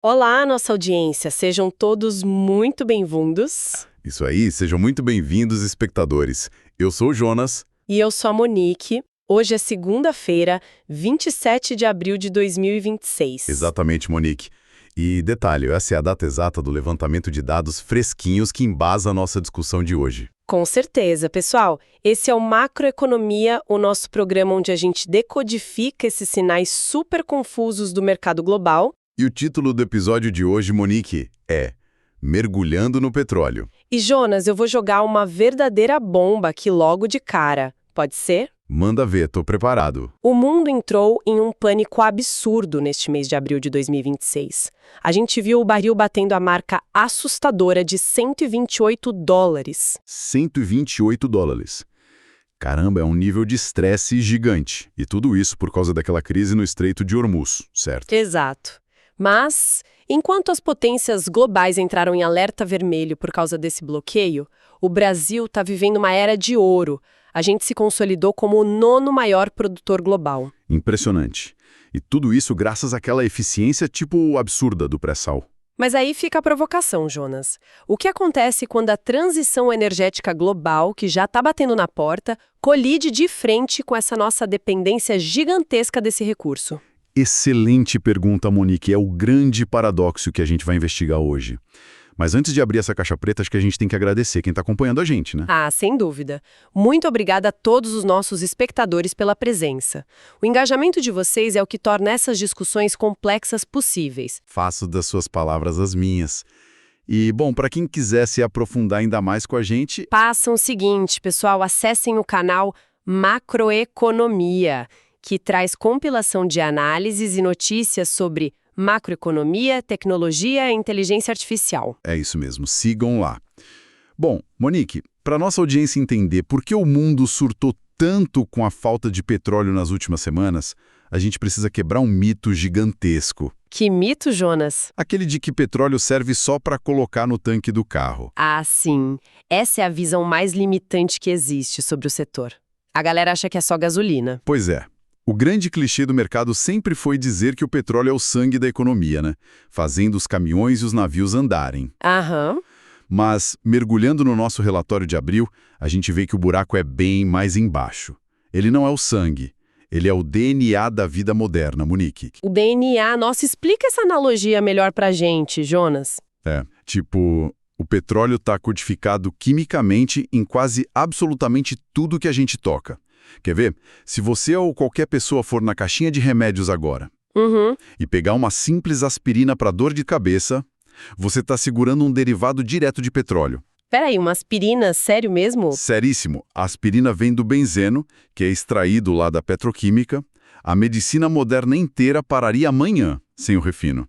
Olá, nossa audiência, sejam todos muito bem-vindos. Isso aí, sejam muito bem-vindos, espectadores. Eu sou o Jonas. E eu sou a Monique. Hoje é segunda-feira, 27 de abril de 2026. Exatamente, Monique. E detalhe, essa é a data exata do levantamento de dados fresquinhos que embasa a nossa discussão de hoje. Com certeza, pessoal. Esse é o Macroeconomia, o nosso programa onde a gente decodifica esses sinais super confusos do mercado global. E o título do episódio de hoje, Monique, é Mergulhando no Petróleo. E Jonas, eu vou jogar uma verdadeira bomba aqui logo de cara. Pode ser? Manda ver, tô preparado. O mundo entrou em um pânico absurdo neste mês de abril de 2026. A gente viu o barril batendo a marca assustadora de $128. 128 dólares. Caramba, é um nível de estresse gigante. E tudo isso por causa daquela crise no Estreito de Hormuz, certo? Exato. Mas, enquanto as potências globais entraram em alerta vermelho por causa desse bloqueio, o Brasil está vivendo uma era de ouro. A gente se consolidou como o 9º maior produtor global. Impressionante. E tudo isso graças àquela eficiência tipo absurda do pré-sal. Mas aí fica a provocação, Jonas. O que acontece quando a transição energética global, que já está batendo na porta, colide de frente com essa nossa dependência gigantesca desse recurso? Excelente pergunta, Monique. É o grande paradoxo que a gente vai investigar hoje. Mas antes de abrir essa caixa preta, acho que a gente tem que agradecer quem está acompanhando a gente, né? Ah, sem dúvida. Muito obrigada a todos os nossos espectadores pela presença. O engajamento de vocês é o que torna essas discussões complexas possíveis. Faço das suas palavras as minhas. E, bom, para quem quiser se aprofundar ainda mais com a gente... Façam o seguinte, pessoal, acessem o canal Macroeconomia, que traz compilação de análises e notícias sobre macroeconomia, tecnologia e inteligência artificial. É isso mesmo, sigam lá. Bom, Monique, para nossa audiência entender por que o mundo surtou tanto com a falta de petróleo nas últimas semanas, a gente precisa quebrar um mito gigantesco. Que mito, Jonas? Aquele de que petróleo serve só para colocar no tanque do carro. Ah, sim. Essa é a visão mais limitante que existe sobre o setor. A galera acha que é só gasolina. Pois é. O grande clichê do mercado sempre foi dizer que o petróleo é o sangue da economia, né? Fazendo os caminhões e os navios andarem. Aham. Mas, mergulhando no nosso relatório de abril, a gente vê que o buraco é bem mais embaixo. Ele não é o sangue, ele é o DNA da vida moderna, Monique. O DNA, nossa, explica essa analogia melhor pra gente, Jonas. O petróleo está codificado quimicamente em quase absolutamente tudo que a gente toca. Quer ver? Se você ou qualquer pessoa for na caixinha de remédios agora e pegar uma simples aspirina para dor de cabeça, você está segurando um derivado direto de petróleo. Peraí, uma aspirina, sério mesmo? Seríssimo. A aspirina vem do benzeno, que é extraído lá da petroquímica. A medicina moderna inteira pararia amanhã sem o refino.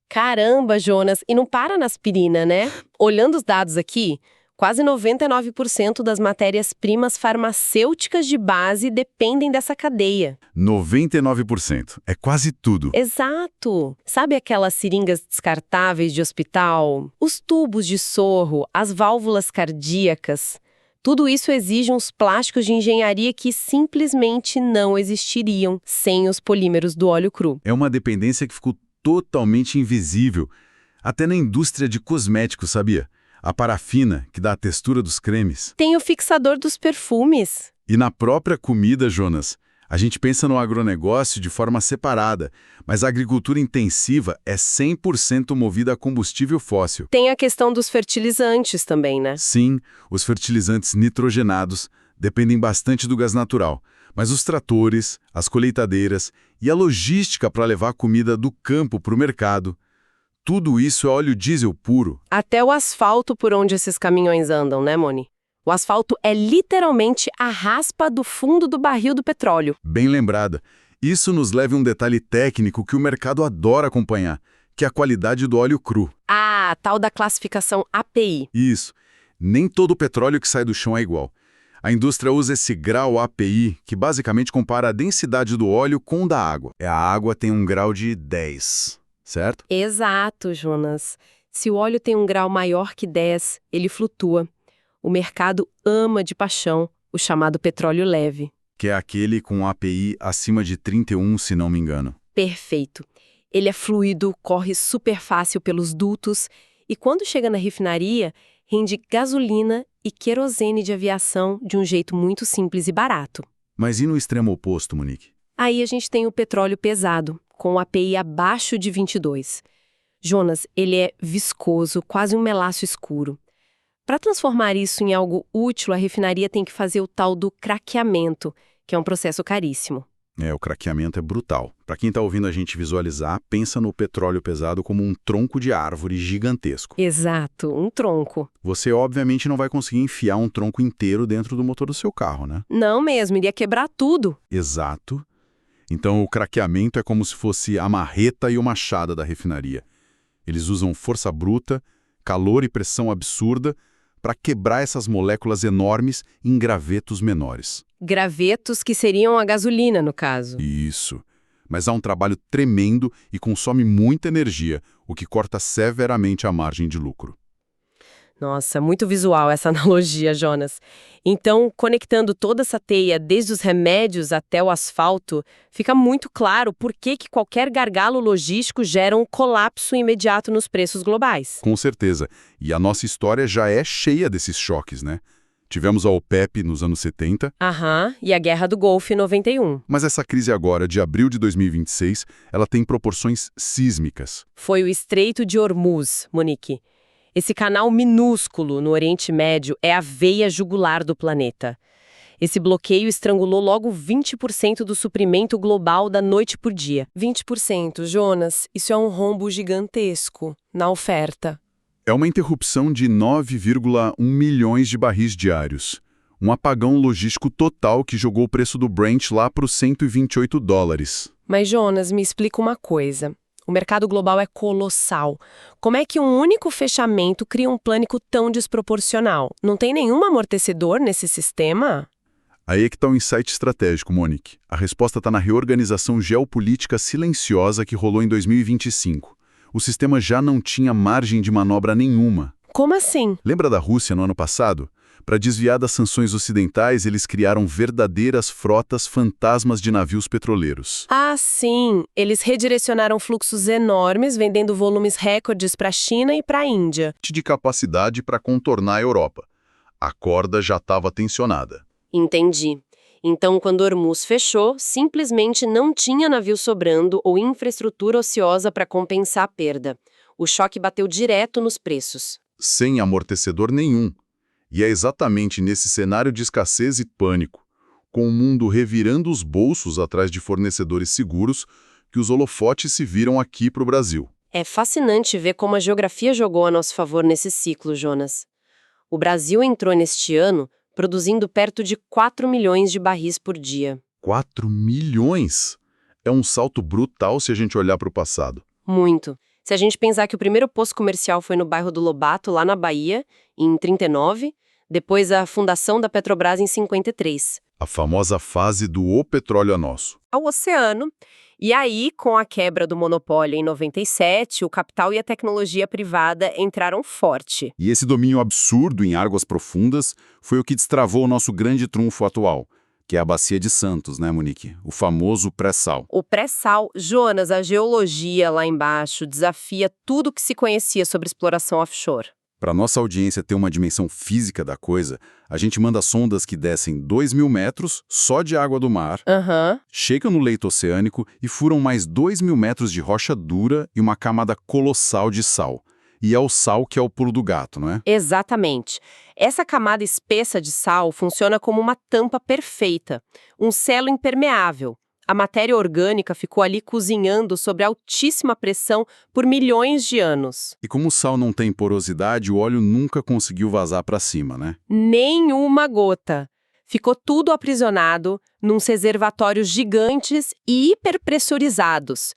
Caramba, Jonas, e não para na aspirina, né? Olhando os dados aqui, quase 99% das matérias-primas farmacêuticas de base dependem dessa cadeia. 99%. É quase tudo. Exato! Sabe aquelas seringas descartáveis de hospital? Os tubos de sorro, as válvulas cardíacas? Tudo isso exige uns plásticos de engenharia que simplesmente não existiriam sem os polímeros do óleo cru. É uma dependência que ficou totalmente invisível. Até na indústria de cosméticos, sabia? A parafina, que dá a textura dos cremes. Tem o fixador dos perfumes. E na própria comida, Jonas, a gente pensa no agronegócio de forma separada, mas a agricultura intensiva é 100% movida a combustível fóssil. Tem a questão dos fertilizantes também, né? Sim, os fertilizantes nitrogenados dependem bastante do gás natural, mas os tratores, as colheitadeiras e a logística para levar a comida do campo para o mercado, tudo isso é óleo diesel puro. Até o asfalto por onde esses caminhões andam, né, Moni? O asfalto é literalmente a raspa do fundo do barril do petróleo. Bem lembrada. Isso nos leva a um detalhe técnico que o mercado adora acompanhar, que é a qualidade do óleo cru. Ah, a tal da classificação API. Isso. Nem todo o petróleo que sai do chão é igual. A indústria usa esse grau API, que basicamente compara a densidade do óleo com o da água. A água tem um grau de 10, certo? Exato, Jonas. Se o óleo tem um grau maior que 10, ele flutua. O mercado ama de paixão o chamado petróleo leve. Que é aquele com API acima de 31, se não me engano. Perfeito. Ele é fluido, corre super fácil pelos dutos e quando chega na refinaria, rende gasolina e querosene de aviação de um jeito muito simples e barato. Mas e no extremo oposto, Monique? Aí a gente tem o petróleo pesado, com o API abaixo de 22. Jonas, ele é viscoso, quase um melaço escuro. Para transformar isso em algo útil, a refinaria tem que fazer o tal do craqueamento, que é um processo caríssimo. O craqueamento é brutal. Para quem está ouvindo a gente visualizar, pensa no petróleo pesado como um tronco de árvore gigantesco. Exato, um tronco. Você obviamente não vai conseguir enfiar um tronco inteiro dentro do motor do seu carro, né? Não mesmo, iria quebrar tudo. Exato. Então o craqueamento é como se fosse a marreta e o machado da refinaria. Eles usam força bruta, calor e pressão absurda para quebrar essas moléculas enormes em gravetos menores. Gravetos que seriam a gasolina, no caso. Isso. Mas há um trabalho tremendo e consome muita energia, o que corta severamente a margem de lucro. Nossa, muito visual essa analogia, Jonas. Então, conectando toda essa teia, desde os remédios até o asfalto, fica muito claro por que qualquer gargalo logístico gera um colapso imediato nos preços globais. Com certeza. E a nossa história já é cheia desses choques, né? Tivemos a OPEP nos anos 70. E a Guerra do Golfo em 91. Mas essa crise agora, de abril de 2026, ela tem proporções sísmicas. Foi o Estreito de Hormuz, Monique. Esse canal minúsculo no Oriente Médio é a veia jugular do planeta. Esse bloqueio estrangulou logo 20% do suprimento global da noite por dia. 20%, Jonas, isso é um rombo gigantesco na oferta. É uma interrupção de 9,1 milhões de barris diários. Um apagão logístico total que jogou o preço do Brent lá para os $128. Mas, Jonas, me explica uma coisa. O mercado global é colossal. Como é que um único fechamento cria um pânico tão desproporcional? Não tem nenhum amortecedor nesse sistema? Aí é que está o insight estratégico, Monique. A resposta está na reorganização geopolítica silenciosa que rolou em 2025. O sistema já não tinha margem de manobra nenhuma. Como assim? Lembra da Rússia no ano passado? Para desviar das sanções ocidentais, eles criaram verdadeiras frotas fantasmas de navios petroleiros. Ah, sim. Eles redirecionaram fluxos enormes, vendendo volumes recordes para a China e para a Índia. De capacidade para contornar a Europa. A corda já estava tensionada. Entendi. Então, quando Hormuz fechou, simplesmente não tinha navio sobrando ou infraestrutura ociosa para compensar a perda. O choque bateu direto nos preços. Sem amortecedor nenhum. E é exatamente nesse cenário de escassez e pânico, com o mundo revirando os bolsos atrás de fornecedores seguros, que os holofotes se viram aqui para o Brasil. É fascinante ver como a geografia jogou a nosso favor nesse ciclo, Jonas. O Brasil entrou neste ano produzindo perto de 4 milhões de barris por dia. 4 milhões? É um salto brutal se a gente olhar para o passado. Muito. Se a gente pensar que o primeiro posto comercial foi no bairro do Lobato, lá na Bahia, em 39, depois a fundação da Petrobras em 53. A famosa fase do "o petróleo é nosso". Ao oceano. E aí, com a quebra do monopólio em 97, o capital e a tecnologia privada entraram forte. E esse domínio absurdo em águas profundas foi o que destravou o nosso grande trunfo atual, que é a Bacia de Santos, né, Monique? O famoso pré-sal. O pré-sal, Jonas, a geologia lá embaixo desafia tudo que se conhecia sobre exploração offshore. Para nossa audiência ter uma dimensão física da coisa, a gente manda sondas que descem 2.000 metros só de água do mar, chegam no leito oceânico e furam mais 2.000 metros de rocha dura e uma camada colossal de sal. E é o sal que é o pulo do gato, não é? Exatamente. Essa camada espessa de sal funciona como uma tampa perfeita, um selo impermeável. A matéria orgânica ficou ali cozinhando sob altíssima pressão por milhões de anos. E como o sal não tem porosidade, o óleo nunca conseguiu vazar para cima, né? Nenhuma gota. Ficou tudo aprisionado nos reservatórios gigantes e hiperpressurizados.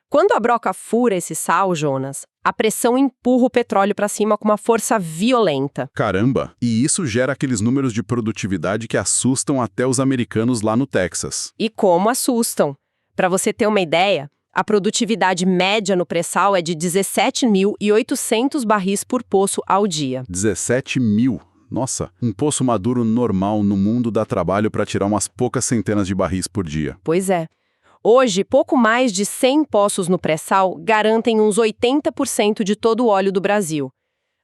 Quando a broca fura esse sal, Jonas, a pressão empurra o petróleo para cima com uma força violenta. Caramba! E isso gera aqueles números de produtividade que assustam até os americanos lá no Texas. E como assustam? Para você ter uma ideia, a produtividade média no pré-sal é de 17.800 barris por poço ao dia. 17 mil! Nossa, um poço maduro normal no mundo dá trabalho para tirar umas poucas centenas de barris por dia. Pois é. Hoje, pouco mais de 100 poços no pré-sal garantem uns 80% de todo o óleo do Brasil.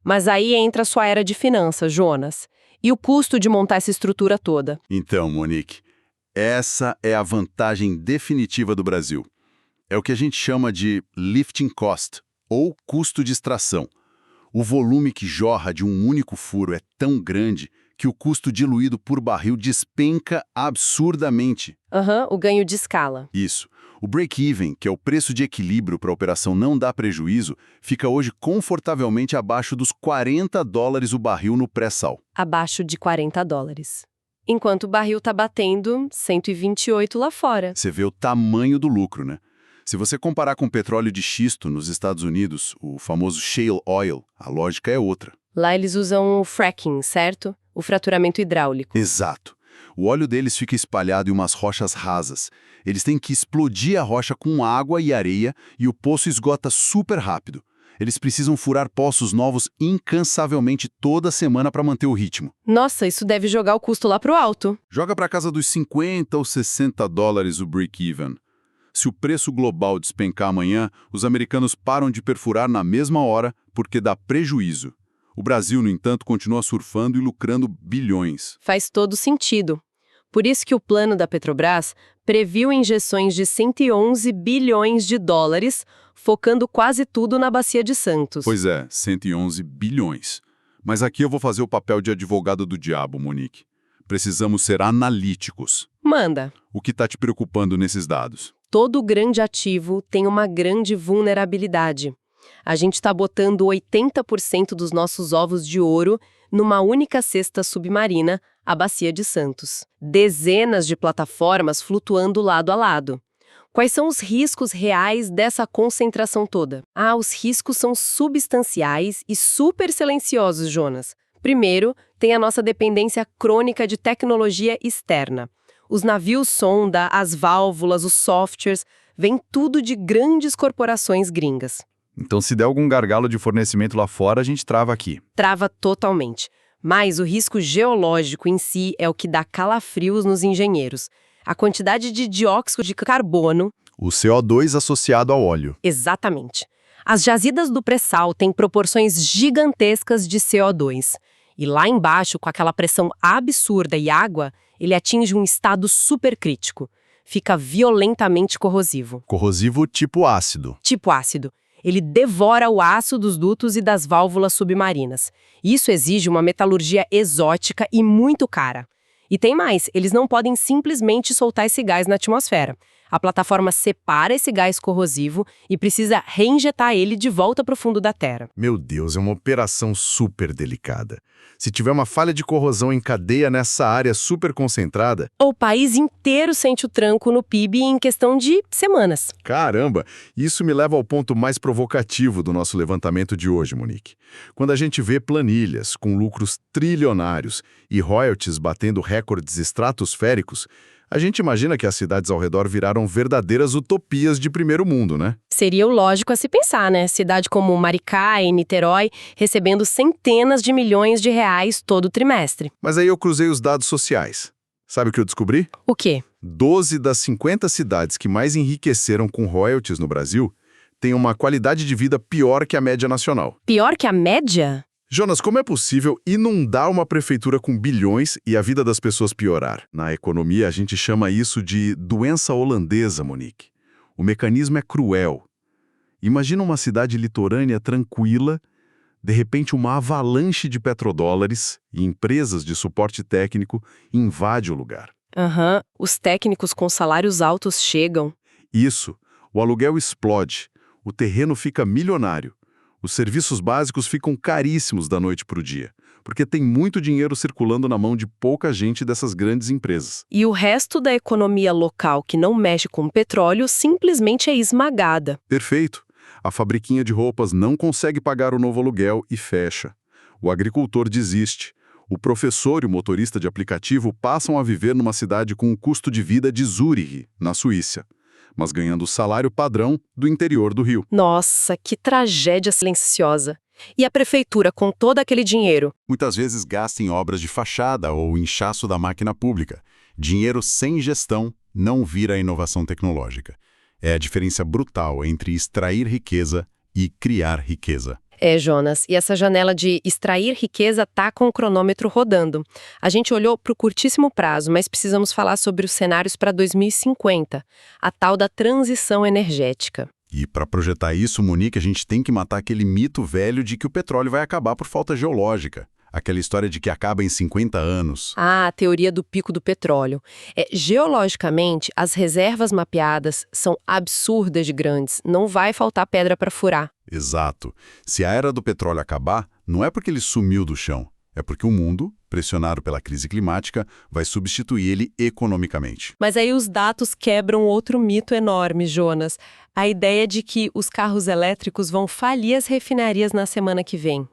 Mas aí entra a sua era de finanças, Jonas. E o custo de montar essa estrutura toda? Então, Monique, essa é a vantagem definitiva do Brasil. É o que a gente chama de lifting cost, ou custo de extração. O volume que jorra de um único furo é tão grande que o custo diluído por barril despenca absurdamente. O ganho de escala. Isso. O break-even, que é o preço de equilíbrio para a operação não dar prejuízo, fica hoje confortavelmente abaixo dos $40 o barril no pré-sal. Abaixo de $40. Enquanto o barril está batendo 128 lá fora. Você vê o tamanho do lucro, né? Se você comparar com petróleo de xisto nos Estados Unidos, o famoso shale oil, a lógica é outra. Lá eles usam o fracking, certo? O fraturamento hidráulico. Exato. O óleo deles fica espalhado em umas rochas rasas. Eles têm que explodir a rocha com água e areia e o poço esgota super rápido. Eles precisam furar poços novos incansavelmente toda semana para manter o ritmo. Nossa, isso deve jogar o custo lá pro alto. Joga para casa dos $50 ou $60 o break-even. Se o preço global despencar amanhã, os americanos param de perfurar na mesma hora porque dá prejuízo. O Brasil, no entanto, continua surfando e lucrando bilhões. Faz todo sentido. Por isso que o plano da Petrobras previu injeções de 111 bilhões de dólares, focando quase tudo na Bacia de Santos. Pois é, 111 bilhões. Mas aqui eu vou fazer o papel de advogado do diabo, Monique. Precisamos ser analíticos. Manda. O que está te preocupando nesses dados? Todo grande ativo tem uma grande vulnerabilidade. A gente está botando 80% dos nossos ovos de ouro numa única cesta submarina, a Bacia de Santos. Dezenas de plataformas flutuando lado a lado. Quais são os riscos reais dessa concentração toda? Os riscos são substanciais e super silenciosos, Jonas. Primeiro, tem a nossa dependência crônica de tecnologia externa. Os navios sonda, as válvulas, os softwares, vem tudo de grandes corporações gringas. Então, se der algum gargalo de fornecimento lá fora, a gente trava aqui. Trava totalmente. Mas o risco geológico em si é o que dá calafrios nos engenheiros. A quantidade de dióxido de carbono... O CO2 associado ao óleo. Exatamente. As jazidas do pré-sal têm proporções gigantescas de CO2. E lá embaixo, com aquela pressão absurda e água, ele atinge um estado supercrítico. Fica violentamente corrosivo. Corrosivo tipo ácido. Tipo ácido. Ele devora o aço dos dutos e das válvulas submarinas. Isso exige uma metalurgia exótica e muito cara. E tem mais, eles não podem simplesmente soltar esse gás na atmosfera. A plataforma separa esse gás corrosivo e precisa reinjetar ele de volta para o fundo da Terra. Meu Deus, é uma operação super delicada. Se tiver uma falha de corrosão em cadeia nessa área super concentrada... O país inteiro sente o tranco no PIB em questão de semanas. Caramba! Isso me leva ao ponto mais provocativo do nosso levantamento de hoje, Monique. Quando a gente vê planilhas com lucros trilionários e royalties batendo recordes estratosféricos, a gente imagina que as cidades ao redor viraram verdadeiras utopias de primeiro mundo, né? Seria o lógico a se pensar, né? Cidade como Maricá e Niterói recebendo centenas de milhões de reais todo trimestre. Mas aí eu cruzei os dados sociais. Sabe o que eu descobri? O quê? 12 das 50 cidades que mais enriqueceram com royalties no Brasil têm uma qualidade de vida pior que a média nacional. Pior que a média? Jonas, como é possível inundar uma prefeitura com bilhões e a vida das pessoas piorar? Na economia, a gente chama isso de doença holandesa, Monique. O mecanismo é cruel. Imagina uma cidade litorânea tranquila, de repente uma avalanche de petrodólares e empresas de suporte técnico invade o lugar. Os técnicos com salários altos chegam. Isso, o aluguel explode, o terreno fica milionário. Os serviços básicos ficam caríssimos da noite para o dia, porque tem muito dinheiro circulando na mão de pouca gente dessas grandes empresas. E o resto da economia local que não mexe com petróleo simplesmente é esmagada. Perfeito. A fabriquinha de roupas não consegue pagar o novo aluguel e fecha. O agricultor desiste. O professor e o motorista de aplicativo passam a viver numa cidade com o custo de vida de Zurique, na Suíça, mas ganhando o salário padrão do interior do Rio. Nossa, que tragédia silenciosa. E a prefeitura, com todo aquele dinheiro? Muitas vezes gasta em obras de fachada ou inchaço da máquina pública, Dinheiro sem gestão não vira inovação tecnológica. É a diferença brutal entre extrair riqueza e criar riqueza. Jonas, e essa janela de extrair riqueza tá com o cronômetro rodando. A gente olhou para o curtíssimo prazo, mas precisamos falar sobre os cenários para 2050, a tal da transição energética. E para projetar isso, Monique, a gente tem que matar aquele mito velho de que o petróleo vai acabar por falta geológica. Aquela história de que acaba em 50 anos. Ah, a teoria do pico do petróleo. Geologicamente, as reservas mapeadas são absurdas de grandes. Não vai faltar pedra para furar. Exato. Se a era do petróleo acabar, não é porque ele sumiu do chão. É porque o mundo, pressionado pela crise climática, vai substituir ele economicamente. Mas aí os dados quebram outro mito enorme, Jonas. A ideia de que os carros elétricos vão falir as refinarias na semana que vem.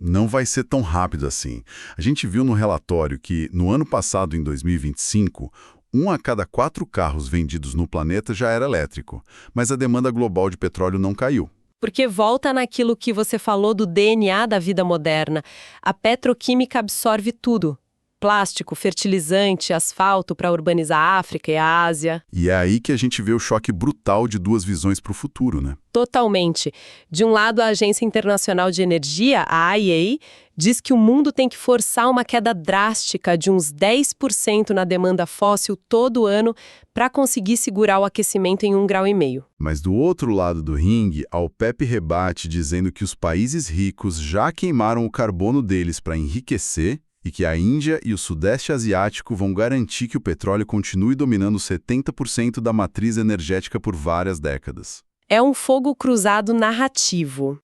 Não vai ser tão rápido assim. A gente viu no relatório que, no ano passado, em 2025, 1 a cada 4 carros vendidos no planeta já era elétrico, mas a demanda global de petróleo não caiu. Porque volta naquilo que você falou do DNA da vida moderna. A petroquímica absorve tudo. Plástico, fertilizante, asfalto para urbanizar a África e a Ásia. E é aí que a gente vê o choque brutal de duas visões para o futuro, né? Totalmente. De um lado, a Agência Internacional de Energia, a IEA, diz que o mundo tem que forçar uma queda drástica de uns 10% na demanda fóssil todo ano para conseguir segurar o aquecimento em 1,5 graus. Mas do outro lado do ringue, a OPEP rebate dizendo que os países ricos já queimaram o carbono deles para enriquecer e que a Índia e o Sudeste Asiático vão garantir que o petróleo continue dominando 70% da matriz energética por várias décadas. É um fogo cruzado narrativo.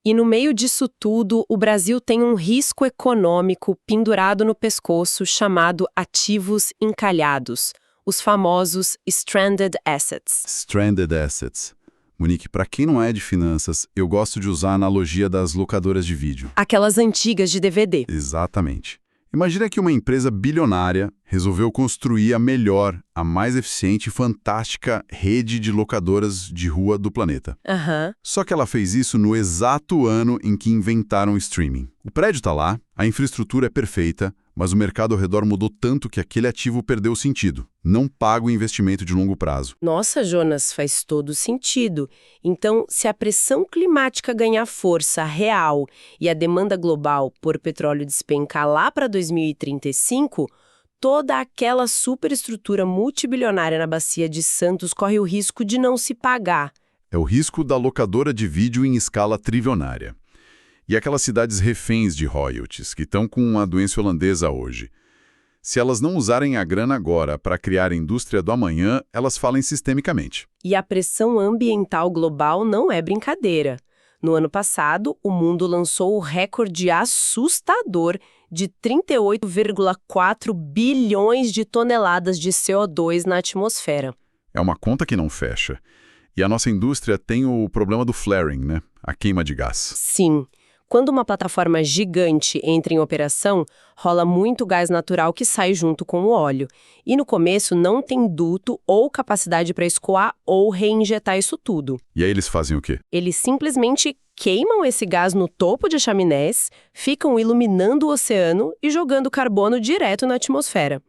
E no meio disso tudo, o Brasil tem um risco econômico pendurado no pescoço chamado ativos encalhados, os famosos stranded assets. Stranded assets. Monique, para quem não é de finanças, eu gosto de usar a analogia das locadoras de vídeo. Aquelas antigas de DVD. Exatamente. Imagina que uma empresa bilionária resolveu construir a melhor, a mais eficiente e fantástica rede de locadoras de rua do planeta. Só que ela fez isso no exato ano em que inventaram o streaming. O prédio está lá, a infraestrutura é perfeita, mas o mercado ao redor mudou tanto que aquele ativo perdeu o sentido. Não paga o investimento de longo prazo. Nossa, Jonas, faz todo sentido. Então, se a pressão climática ganhar força real e a demanda global por petróleo despencar lá para 2035, toda aquela superestrutura multibilionária na Bacia de Santos corre o risco de não se pagar. É o risco da locadora de vídeo em escala trilionária. E aquelas cidades reféns de royalties, que estão com a doença holandesa hoje. Se elas não usarem a grana agora para criar a indústria do amanhã, elas falem sistemicamente. E a pressão ambiental global não é brincadeira. No ano passado, o mundo lançou o recorde assustador de 38,4 bilhões de toneladas de CO2 na atmosfera. É uma conta que não fecha. E a nossa indústria tem o problema do flaring, né? A queima de gás. Sim. Quando uma plataforma gigante entra em operação, rola muito gás natural que sai junto com o óleo. E no começo não tem duto ou capacidade para escoar ou reinjetar isso tudo. E aí eles fazem o quê? Eles simplesmente queimam esse gás no topo de chaminés, ficam iluminando o oceano e jogando carbono direto na atmosfera.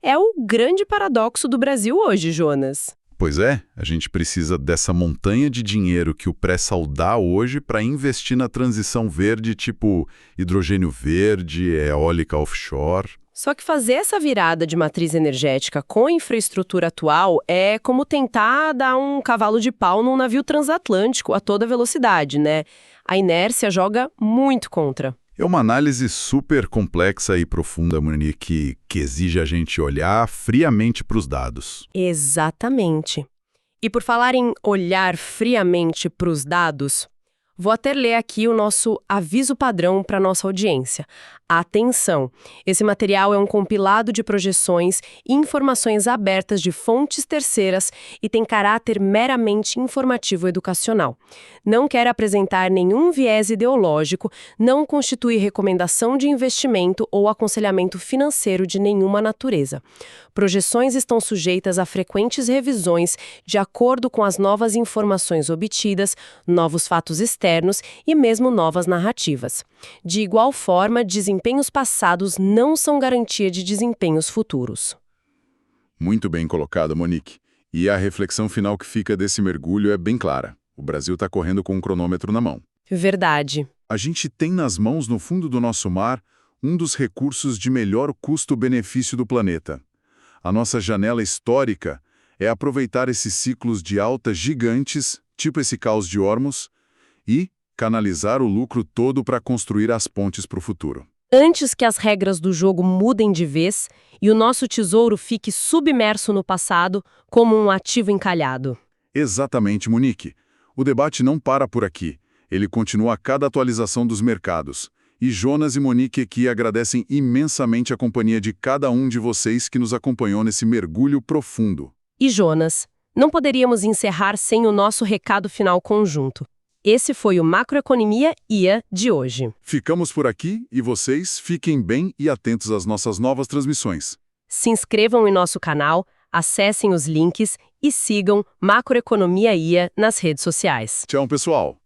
É o grande paradoxo do Brasil hoje, Jonas. Pois é, a gente precisa dessa montanha de dinheiro que o pré-sal dá hoje para investir na transição verde, tipo hidrogênio verde, eólica offshore. Só que fazer essa virada de matriz energética com a infraestrutura atual é como tentar dar um cavalo de pau num navio transatlântico a toda velocidade, né? A inércia joga muito contra. É uma análise super complexa e profunda, Monique, que exige a gente olhar friamente para os dados. Exatamente. E por falar em olhar friamente para os dados, vou até ler aqui o nosso aviso padrão para nossa audiência. Atenção! Esse material é um compilado de projeções e informações abertas de fontes terceiras e tem caráter meramente informativo educacional. Não quer apresentar nenhum viés ideológico, não constitui recomendação de investimento ou aconselhamento financeiro de nenhuma natureza. Projeções estão sujeitas a frequentes revisões de acordo com as novas informações obtidas, novos fatos externos e mesmo novas narrativas. De igual forma, desempenhos passados não são garantia de desempenhos futuros. Muito bem colocado, Monique. E a reflexão final que fica desse mergulho é bem clara. O Brasil está correndo com um cronômetro na mão. Verdade. A gente tem nas mãos, no fundo do nosso mar, um dos recursos de melhor custo-benefício do planeta. A nossa janela histórica é aproveitar esses ciclos de alta gigantes, tipo esse caos de Hormuz, e canalizar o lucro todo para construir as pontes para o futuro. Antes que as regras do jogo mudem de vez e o nosso tesouro fique submerso no passado como um ativo encalhado. Exatamente, Monique. O debate não para por aqui. Ele continua a cada atualização dos mercados. E Jonas e Monique aqui agradecem imensamente a companhia de cada um de vocês que nos acompanhou nesse mergulho profundo. E Jonas, não poderíamos encerrar sem o nosso recado final conjunto. Esse foi o Macroeconomia IA de hoje. Ficamos por aqui e vocês fiquem bem e atentos às nossas novas transmissões. Se inscrevam em nosso canal, acessem os links e sigam Macroeconomia IA nas redes sociais. Tchau, pessoal!